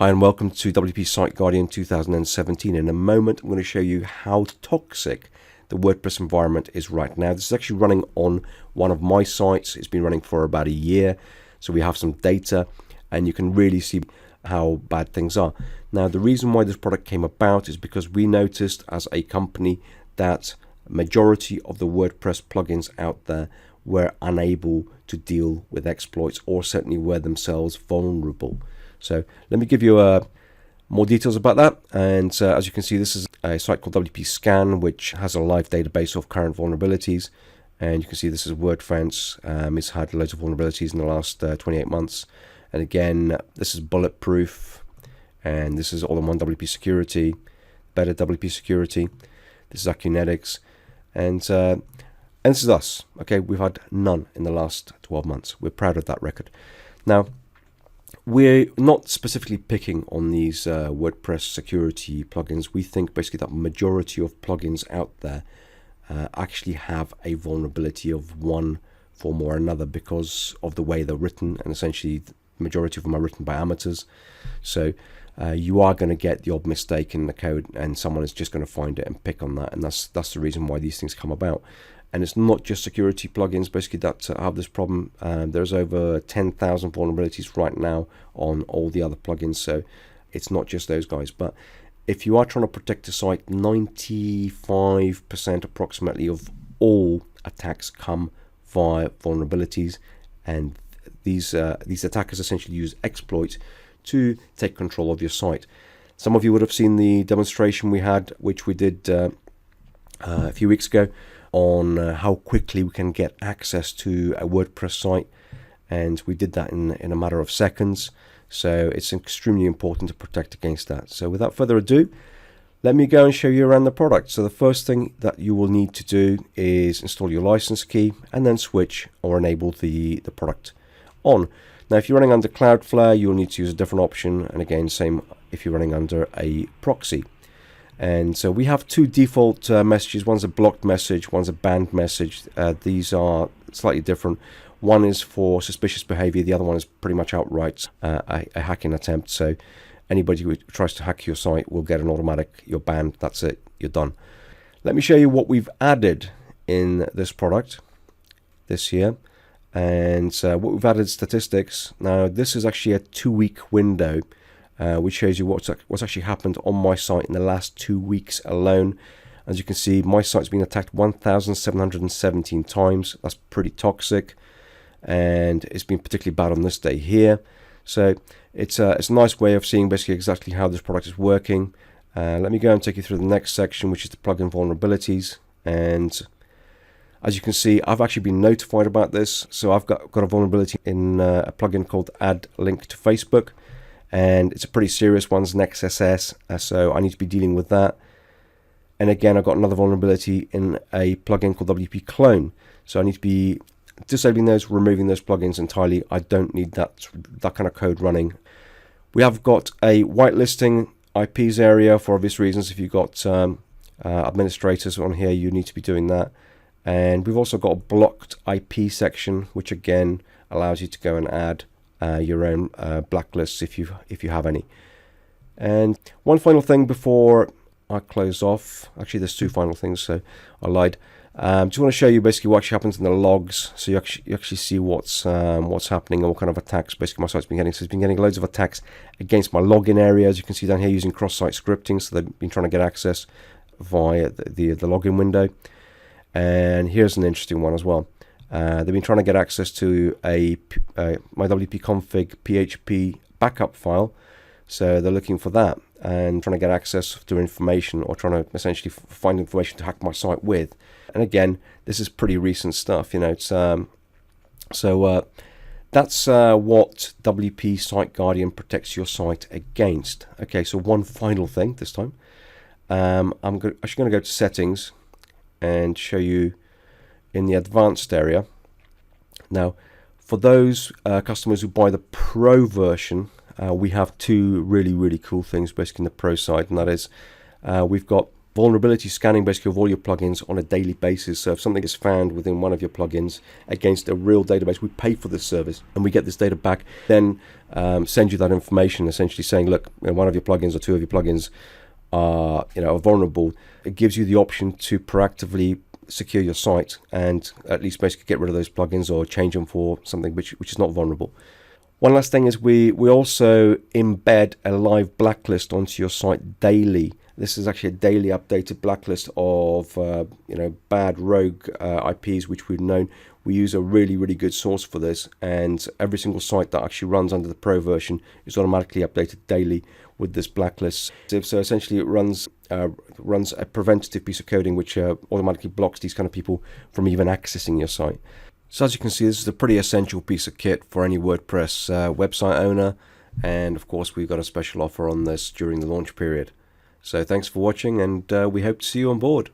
Hi and welcome to WP Site Guardian 2017. In a moment I'm going to show you how toxic the WordPress environment is right now. This is actually running on one of my sites. It's been running for about a year, so we have some data and you can really see how bad things are. Now the reason why this product came about is because we noticed as a company that majority of the WordPress plugins out there were unable to deal with exploits, or certainly were themselves vulnerable. So let me give you more details about that. And as you can see, this is a site called WP Scan, which has a live database of current vulnerabilities. And you can see this is WordFence. It's had loads of vulnerabilities in the last 28 months. And again, this is bulletproof. And this is all-in-one WP Security, better WP Security. This is Acunetics. And this is us. Okay, we've had none in the last 12 months. We're proud of that record. Now, we're not specifically picking on these WordPress security plugins. We think basically that majority of plugins out there actually have a vulnerability of one form or another because of the way they're written, and essentially the majority of them are written by amateurs. So you are going to get the odd mistake in the code, and someone is just going to find it and pick on that, and that's the reason why these things come about. And it's not just security plugins basically that have this problem. There's over 10,000 vulnerabilities right now on all the other plugins, so it's not just those guys. But if you are trying to protect a site, 95% approximately of all attacks come via vulnerabilities, and these attackers essentially use exploits to take control of your site. Some of you would have seen the demonstration we had, which we did a few weeks ago, on how quickly we can get access to a WordPress site, and we did that in a matter of seconds. So it's extremely important to protect against that. So without further ado, let me go and show you around the product. So the first thing that you will need to do is install your license key and then switch or enable the product on. Now if you're running under Cloudflare, you'll need to use a different option, and again same if you're running under a proxy. And so we have two default messages. One's a blocked message, one's a banned message. These are slightly different. One is for suspicious behavior, the other one is pretty much outright a hacking attempt. So anybody who tries to hack your site will get an automatic, you're banned, that's it, you're done. Let me show you what we've added in this product this year. And what we've added statistics. Now this is actually a 2-week window, which shows you what's actually happened on my site in the last 2 weeks alone. As you can see, my site's been attacked 1,717 times. That's pretty toxic, and it's been particularly bad on this day here. So it's a nice way of seeing basically exactly how this product is working. Let me go and take you through the next section, which is the plugin vulnerabilities. And as you can see, I've actually been notified about this. So I've got a vulnerability in a plugin called Add Link to Facebook. And it's a pretty serious one, it's an XSS, so I need to be dealing with that. And again, I've got another vulnerability in a plugin called WP Clone, so I need to be disabling those, removing those plugins entirely. I don't need that kind of code running. We have got a whitelisting IPs area for obvious reasons. If you've got administrators on here, you need to be doing that. And we've also got a blocked IP section, which again allows you to go and add your own blacklists if you have any. And one final thing before I close off, actually there's two final things, so I lied. Just want to show you basically what actually happens in the logs, so you actually see what's happening and what kind of attacks basically my site's been getting. So it's been getting loads of attacks against my login area, as you can see down here, using cross-site scripting. So they've been trying to get access via the login window. And here's an interesting one as well. They've been trying to get access to my WP config PHP backup file, so they're looking for that and trying to get access to information, or trying to essentially find information to hack my site with. And again, this is pretty recent stuff, you know. It's that's what WP Site Guardian protects your site against. Okay, so one final thing this time. I'm actually going to go to settings and show you in the advanced area. Now for those customers who buy the pro version, we have two really cool things basically in the pro side, and that is we've got vulnerability scanning basically of all your plugins on a daily basis. So if something is found within one of your plugins against a real database, we pay for this service and we get this data back, then send you that information, essentially saying, look, one of your plugins or two of your plugins are vulnerable. It gives you the option to proactively secure your site and at least basically get rid of those plugins or change them for something which is not vulnerable. One last thing is we also embed a live blacklist onto your site daily. This is actually a daily updated blacklist of bad rogue IPs which we've known. We use a really good source for this, and every single site that actually runs under the Pro version is automatically updated daily with this blacklist. So essentially it runs a preventative piece of coding which automatically blocks these kind of people from even accessing your site. So as you can see, this is a pretty essential piece of kit for any WordPress website owner, and of course we've got a special offer on this during the launch period. So thanks for watching, and we hope to see you on board.